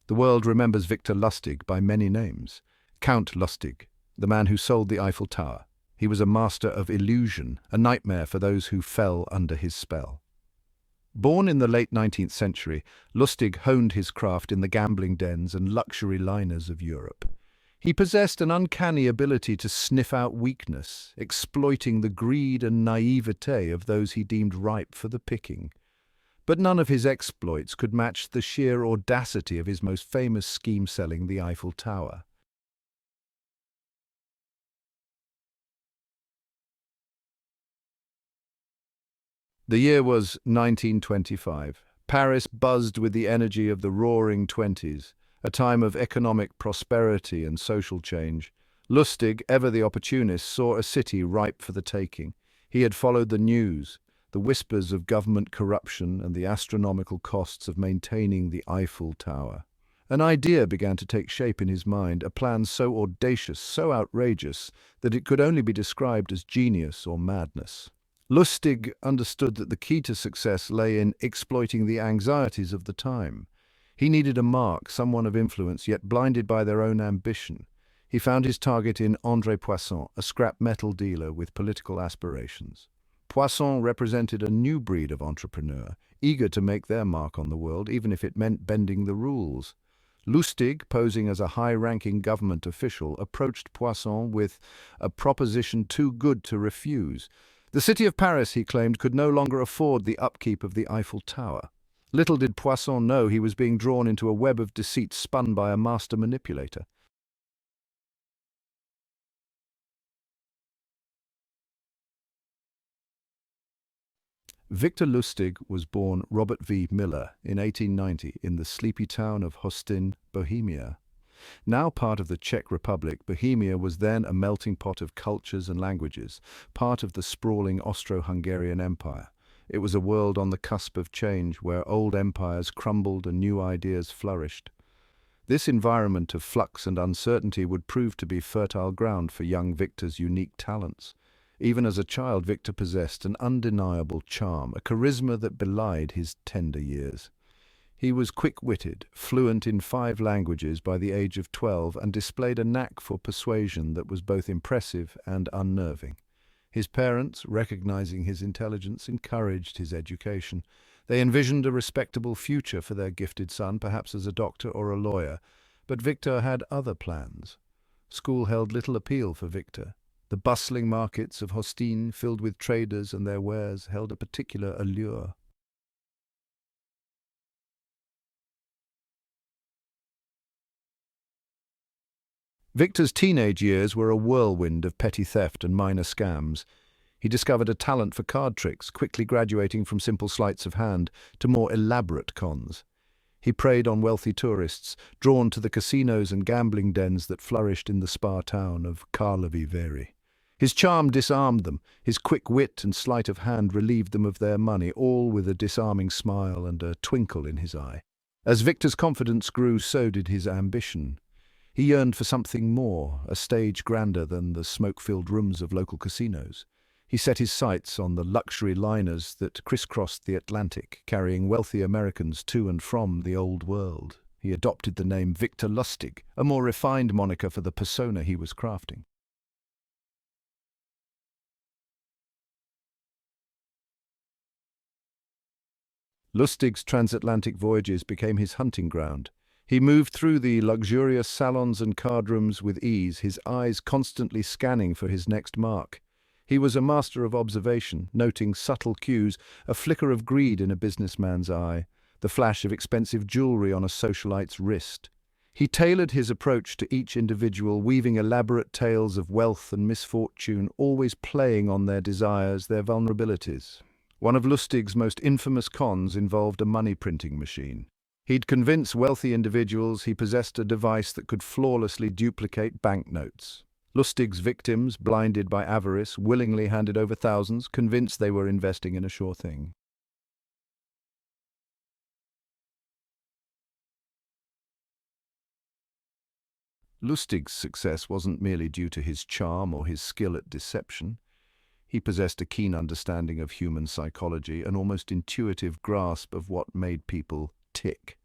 The world remembers Victor Lustig by many names. Count Lustig, the man who sold the Eiffel Tower. He was a master of illusion, a nightmare for those who fell under his spell. Born in the late 19th century, Lustig honed his craft in the gambling dens and luxury liners of Europe. He possessed an uncanny ability to sniff out weakness, exploiting the greed and naivete of those he deemed ripe for the picking. But none of his exploits could match the sheer audacity of his most famous scheme selling the Eiffel Tower. The year was 1925. Paris buzzed with the energy of the Roaring Twenties, a time of economic prosperity and social change. Lustig, ever the opportunist, saw a city ripe for the taking. He had followed the news, the whispers of government corruption and the astronomical costs of maintaining the Eiffel Tower. An idea began to take shape in his mind, a plan so audacious, so outrageous, that it could only be described as genius or madness. Lustig understood that the key to success lay in exploiting the anxieties of the time. He needed a mark, someone of influence, yet blinded by their own ambition. He found his target in André Poisson, a scrap metal dealer with political aspirations. Poisson represented a new breed of entrepreneur, eager to make their mark on the world, even if it meant bending the rules. Lustig, posing as a high-ranking government official, approached Poisson with a proposition too good to refuse. The city of Paris, he claimed, could no longer afford the upkeep of the Eiffel Tower. Little did Poisson know he was being drawn into a web of deceit spun by a master manipulator. Victor Lustig was born Robert V. Miller in 1890 in the sleepy town of Hostin, Bohemia. Now part of the Czech Republic, Bohemia was then a melting pot of cultures and languages, part of the sprawling Austro-Hungarian Empire. It was a world on the cusp of change, where old empires crumbled and new ideas flourished. This environment of flux and uncertainty would prove to be fertile ground for young Victor's unique talents. Even as a child, Victor possessed an undeniable charm, a charisma that belied his tender years. He was quick-witted, fluent in 5 languages by the age of 12, and displayed a knack for persuasion that was both impressive and unnerving. His parents, recognizing his intelligence, encouraged his education. They envisioned a respectable future for their gifted son, perhaps as a doctor or a lawyer. But Victor had other plans. School held little appeal for Victor. The bustling markets of Hostin, filled with traders and their wares, held a particular allure. Victor's teenage years were a whirlwind of petty theft and minor scams. He discovered a talent for card tricks, quickly graduating from simple sleights of hand to more elaborate cons. He preyed on wealthy tourists, drawn to the casinos and gambling dens that flourished in the spa town of Karlovy Vary. His charm disarmed them, his quick wit and sleight of hand relieved them of their money, all with a disarming smile and a twinkle in his eye. As Victor's confidence grew, so did his ambition. He yearned for something more, a stage grander than the smoke-filled rooms of local casinos. He set his sights on the luxury liners that crisscrossed the Atlantic, carrying wealthy Americans to and from the old world. He adopted the name Victor Lustig, a more refined moniker for the persona he was crafting. Lustig's transatlantic voyages became his hunting ground. He moved through the luxurious salons and card rooms with ease, his eyes constantly scanning for his next mark. He was a master of observation, noting subtle cues, a flicker of greed in a businessman's eye, the flash of expensive jewelry on a socialite's wrist. He tailored his approach to each individual, weaving elaborate tales of wealth and misfortune, always playing on their desires, their vulnerabilities. One of Lustig's most infamous cons involved a money-printing machine. He'd convince wealthy individuals he possessed a device that could flawlessly duplicate banknotes. Lustig's victims, blinded by avarice, willingly handed over thousands, convinced they were investing in a sure thing. Lustig's success wasn't merely due to his charm or his skill at deception. He possessed a keen understanding of human psychology, an almost intuitive grasp of what made people tick.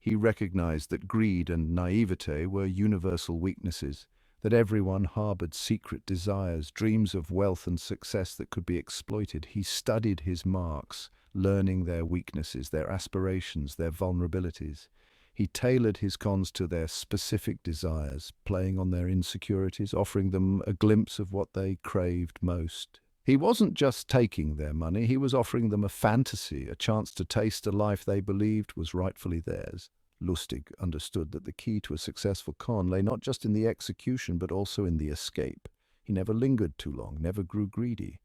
He recognized that greed and naivete were universal weaknesses, that everyone harbored secret desires, dreams of wealth and success that could be exploited. He studied his marks, learning their weaknesses, their aspirations, their vulnerabilities. He tailored his cons to their specific desires, playing on their insecurities, offering them a glimpse of what they craved most. He wasn't just taking their money, he was offering them a fantasy, a chance to taste a life they believed was rightfully theirs. Lustig understood that the key to a successful con lay not just in the execution but also in the escape. He never lingered too long, never grew greedy.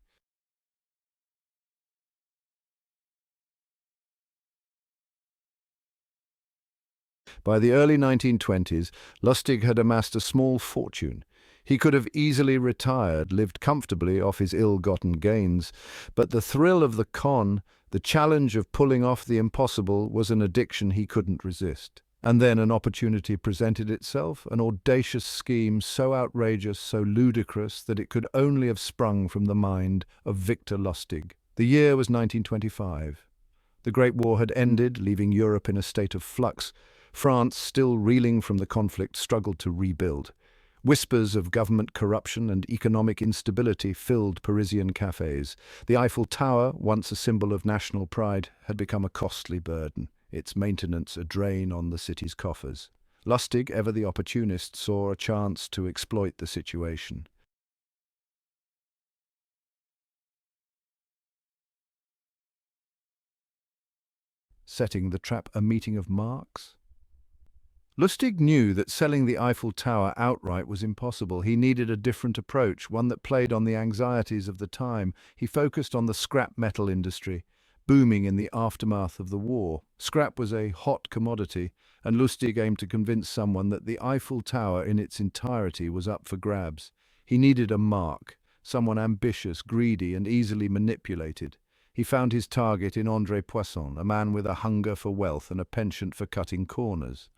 By the early 1920s, Lustig had amassed a small fortune. He could have easily retired, lived comfortably off his ill-gotten gains, but the thrill of the con, the challenge of pulling off the impossible, was an addiction he couldn't resist. And then an opportunity presented itself, an audacious scheme so outrageous, so ludicrous, that it could only have sprung from the mind of Victor Lustig. The year was 1925. The Great War had ended, leaving Europe in a state of flux. France, still reeling from the conflict, struggled to rebuild. Whispers of government corruption and economic instability filled Parisian cafes. The Eiffel Tower, once a symbol of national pride, had become a costly burden, its maintenance a drain on the city's coffers. Lustig, ever the opportunist, saw a chance to exploit the situation. Setting the trap a meeting of marks? Lustig knew that selling the Eiffel Tower outright was impossible. He needed a different approach, one that played on the anxieties of the time. He focused on the scrap metal industry, booming in the aftermath of the war. Scrap was a hot commodity, and Lustig aimed to convince someone that the Eiffel Tower in its entirety was up for grabs. He needed a mark, someone ambitious, greedy, and easily manipulated. He found his target in André Poisson, a man with a hunger for wealth and a penchant for cutting corners.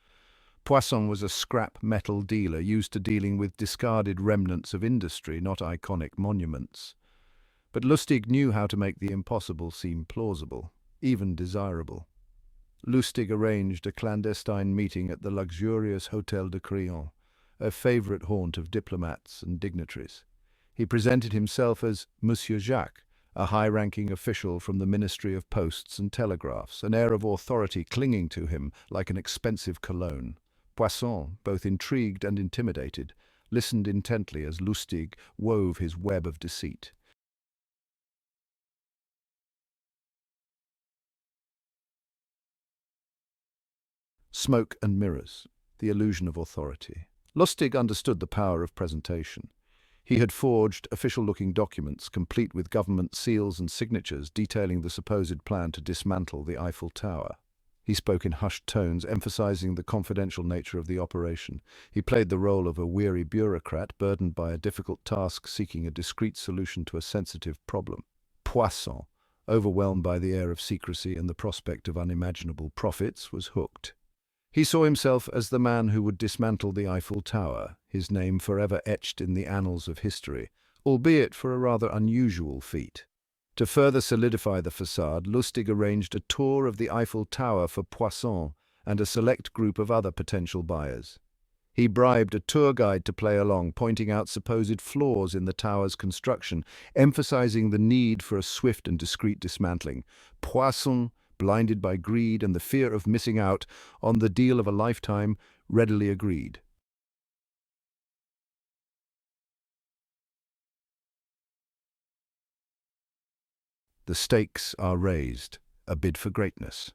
Poisson was a scrap metal dealer used to dealing with discarded remnants of industry, not iconic monuments. But Lustig knew how to make the impossible seem plausible, even desirable. Lustig arranged a clandestine meeting at the luxurious Hôtel de Crillon, a favorite haunt of diplomats and dignitaries. He presented himself as Monsieur Jacques, a high-ranking official from the Ministry of Posts and Telegraphs, an air of authority clinging to him like an expensive cologne. Poisson, both intrigued and intimidated, listened intently as Lustig wove his web of deceit. Smoke and mirrors, the illusion of authority. Lustig understood the power of presentation. He had forged official-looking documents, complete with government seals and signatures, detailing the supposed plan to dismantle the Eiffel Tower. He spoke in hushed tones, emphasizing the confidential nature of the operation. He played the role of a weary bureaucrat, burdened by a difficult task, seeking a discreet solution to a sensitive problem. Poisson, overwhelmed by the air of secrecy and the prospect of unimaginable profits, was hooked. He saw himself as the man who would dismantle the Eiffel Tower, his name forever etched in the annals of history, albeit for a rather unusual feat. To further solidify the facade, Lustig arranged a tour of the Eiffel Tower for Poisson and a select group of other potential buyers. He bribed a tour guide to play along, pointing out supposed flaws in the tower's construction, emphasizing the need for a swift and discreet dismantling. Poisson, blinded by greed and the fear of missing out on the deal of a lifetime, readily agreed. The stakes are raised, a bid for greatness.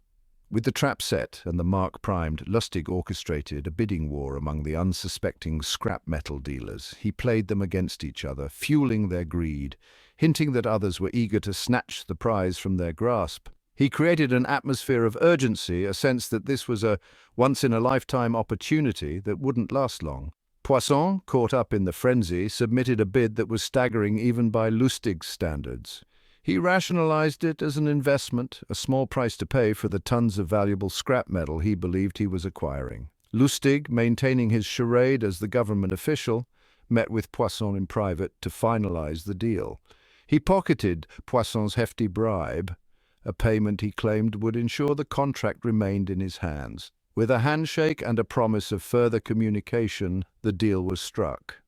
With the trap set and the mark primed, Lustig orchestrated a bidding war among the unsuspecting scrap metal dealers. He played them against each other, fueling their greed, hinting that others were eager to snatch the prize from their grasp. He created an atmosphere of urgency, a sense that this was a once-in-a-lifetime opportunity that wouldn't last long. Poisson, caught up in the frenzy, submitted a bid that was staggering even by Lustig's standards. He rationalized it as an investment, a small price to pay for the tons of valuable scrap metal he believed he was acquiring. Lustig, maintaining his charade as the government official, met with Poisson in private to finalize the deal. He pocketed Poisson's hefty bribe, a payment he claimed would ensure the contract remained in his hands. With a handshake and a promise of further communication, the deal was struck.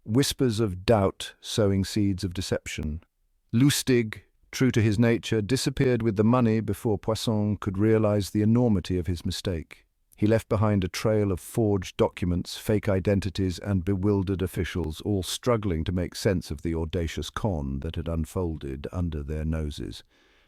Whispers of doubt sowing seeds of deception. Lustig, true to his nature, disappeared with the money before Poisson could realize the enormity of his mistake. He left behind a trail of forged documents, fake identities, and bewildered officials, all struggling to make sense of the audacious con that had unfolded under their noses.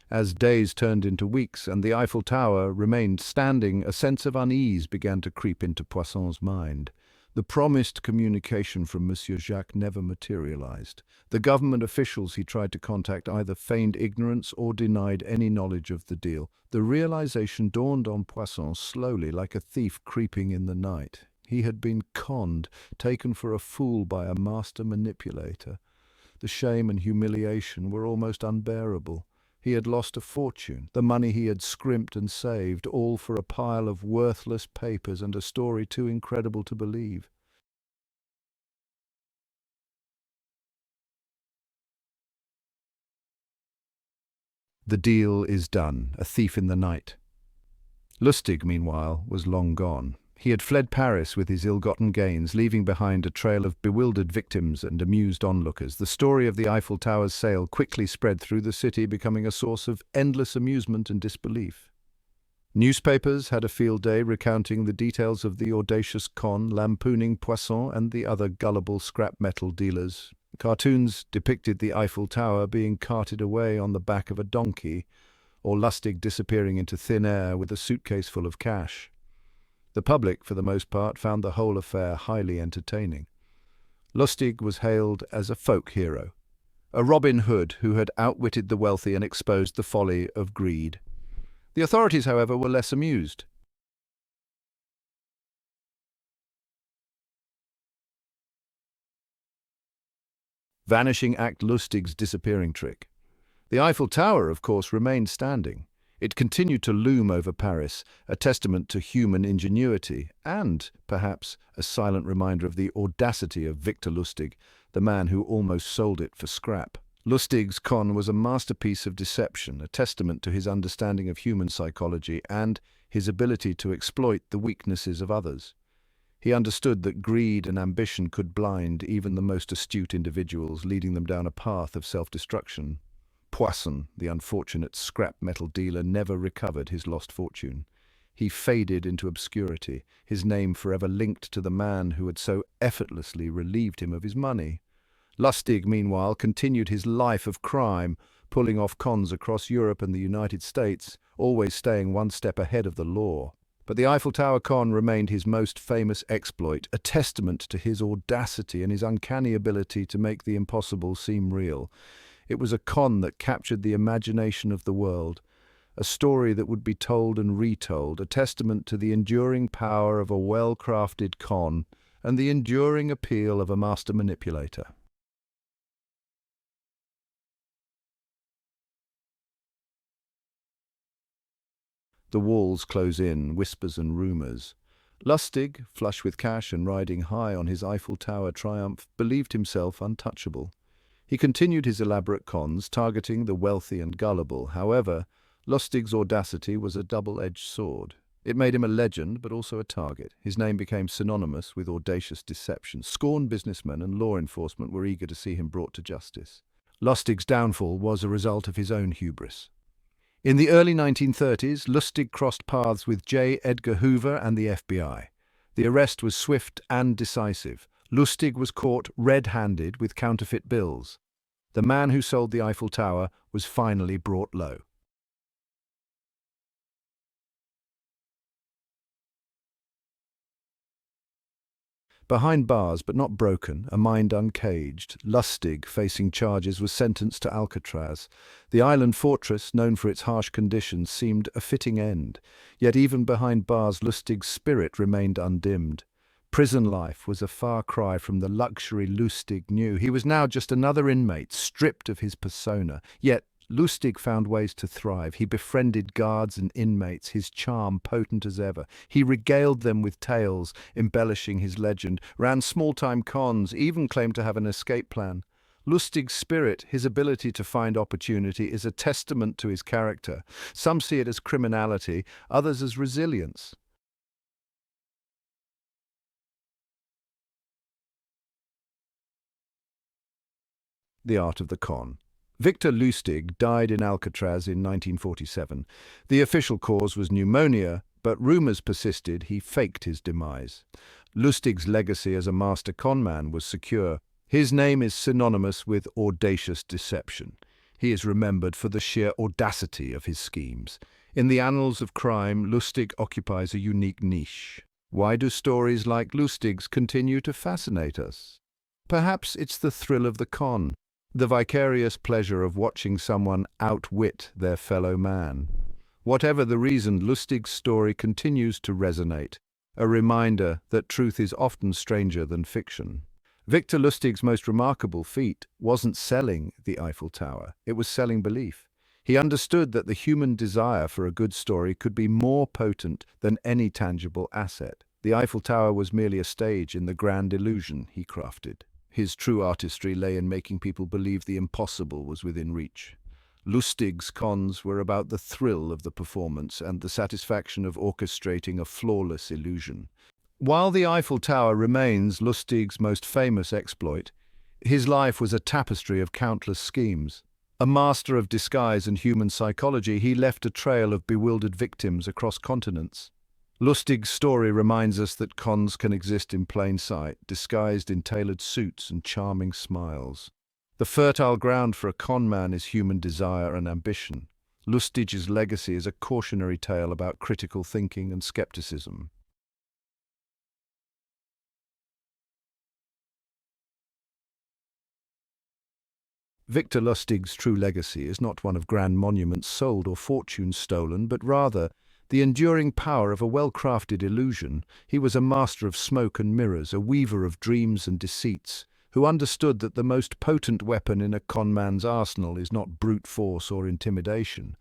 As days turned into weeks and the Eiffel Tower remained standing, a sense of unease began to creep into Poisson's mind. The promised communication from Monsieur Jacques never materialized. The government officials he tried to contact either feigned ignorance or denied any knowledge of the deal. The realization dawned on Poisson slowly, like a thief creeping in the night. He had been conned, taken for a fool by a master manipulator. The shame and humiliation were almost unbearable. He had lost a fortune, the money he had scrimped and saved, all for a pile of worthless papers and a story too incredible to believe. The deal is done, a thief in the night. Lustig, meanwhile, was long gone. He had fled Paris with his ill-gotten gains, leaving behind a trail of bewildered victims and amused onlookers. The story of the Eiffel Tower's sale quickly spread through the city, becoming a source of endless amusement and disbelief. Newspapers had a field day recounting the details of the audacious con, lampooning Poisson and the other gullible scrap metal dealers. Cartoons depicted the Eiffel Tower being carted away on the back of a donkey, or Lustig disappearing into thin air with a suitcase full of cash. The public, for the most part, found the whole affair highly entertaining. Lustig was hailed as a folk hero, a Robin Hood who had outwitted the wealthy and exposed the folly of greed. The authorities, however, were less amused. Vanishing act Lustig's disappearing trick. The Eiffel Tower, of course, remained standing. It continued to loom over Paris, a testament to human ingenuity and, perhaps, a silent reminder of the audacity of Victor Lustig, the man who almost sold it for scrap. Lustig's con was a masterpiece of deception, a testament to his understanding of human psychology and his ability to exploit the weaknesses of others. He understood that greed and ambition could blind even the most astute individuals, leading them down a path of self-destruction. Poisson, the unfortunate scrap metal dealer, never recovered his lost fortune. He faded into obscurity, his name forever linked to the man who had so effortlessly relieved him of his money. Lustig, meanwhile, continued his life of crime, pulling off cons across Europe and the United States, always staying one step ahead of the law. But the Eiffel Tower con remained his most famous exploit, a testament to his audacity and his uncanny ability to make the impossible seem real. It was a con that captured the imagination of the world, a story that would be told and retold, a testament to the enduring power of a well-crafted con and the enduring appeal of a master manipulator. The walls close in, whispers and rumours. Lustig, flush with cash and riding high on his Eiffel Tower triumph, believed himself untouchable. He continued his elaborate cons, targeting the wealthy and gullible. However, Lustig's audacity was a double-edged sword. It made him a legend, but also a target. His name became synonymous with audacious deception. Scorned businessmen and law enforcement were eager to see him brought to justice. Lustig's downfall was a result of his own hubris. In the early 1930s, Lustig crossed paths with J. Edgar Hoover and the FBI. The arrest was swift and decisive. Lustig was caught red-handed with counterfeit bills. The man who sold the Eiffel Tower was finally brought low. Behind bars, but not broken, a mind uncaged, Lustig, facing charges, was sentenced to Alcatraz. The island fortress, known for its harsh conditions, seemed a fitting end. Yet even behind bars, Lustig's spirit remained undimmed. Prison life was a far cry from the luxury Lustig knew. He was now just another inmate, stripped of his persona. Yet Lustig found ways to thrive. He befriended guards and inmates, his charm potent as ever. He regaled them with tales, embellishing his legend, ran small-time cons, even claimed to have an escape plan. Lustig's spirit, his ability to find opportunity, is a testament to his character. Some see it as criminality, others as resilience. The art of the con. Victor Lustig died in Alcatraz in 1947. The official cause was pneumonia, but rumors persisted he faked his demise. Lustig's legacy as a master conman was secure. His name is synonymous with audacious deception. He is remembered for the sheer audacity of his schemes. In the annals of crime, Lustig occupies a unique niche. Why do stories like Lustig's continue to fascinate us? Perhaps it's the thrill of the con, the vicarious pleasure of watching someone outwit their fellow man. Whatever the reason, Lustig's story continues to resonate, a reminder that truth is often stranger than fiction. Victor Lustig's most remarkable feat wasn't selling the Eiffel Tower, it was selling belief. He understood that the human desire for a good story could be more potent than any tangible asset. The Eiffel Tower was merely a stage in the grand illusion he crafted. His true artistry lay in making people believe the impossible was within reach. Lustig's cons were about the thrill of the performance and the satisfaction of orchestrating a flawless illusion. While the Eiffel Tower remains Lustig's most famous exploit, his life was a tapestry of countless schemes. A master of disguise and human psychology, he left a trail of bewildered victims across continents. Lustig's story reminds us that cons can exist in plain sight, disguised in tailored suits and charming smiles. The fertile ground for a con man is human desire and ambition. Lustig's legacy is a cautionary tale about critical thinking and skepticism. Victor Lustig's true legacy is not one of grand monuments sold or fortunes stolen, but rather the enduring power of a well-crafted illusion. He was a master of smoke and mirrors, a weaver of dreams and deceits, who understood that the most potent weapon in a con man's arsenal is not brute force or intimidation,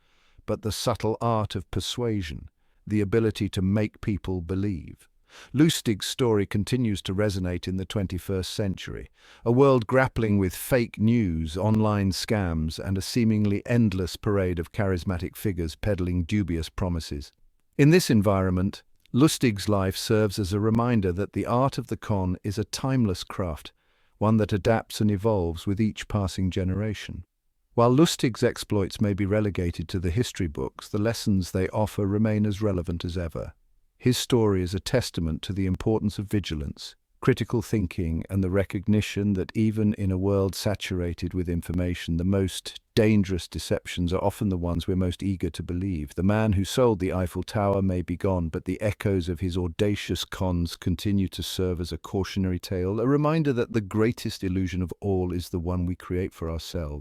but the subtle art of persuasion, the ability to make people believe. Lustig's story continues to resonate in the 21st century, a world grappling with fake news, online scams, and a seemingly endless parade of charismatic figures peddling dubious promises. In this environment, Lustig's life serves as a reminder that the art of the con is a timeless craft, one that adapts and evolves with each passing generation. While Lustig's exploits may be relegated to the history books, the lessons they offer remain as relevant as ever. His story is a testament to the importance of vigilance, critical thinking, and the recognition that even in a world saturated with information, the most dangerous deceptions are often the ones we're most eager to believe. The man who sold the Eiffel Tower may be gone, but the echoes of his audacious cons continue to serve as a cautionary tale, a reminder that the greatest illusion of all is the one we create for ourselves.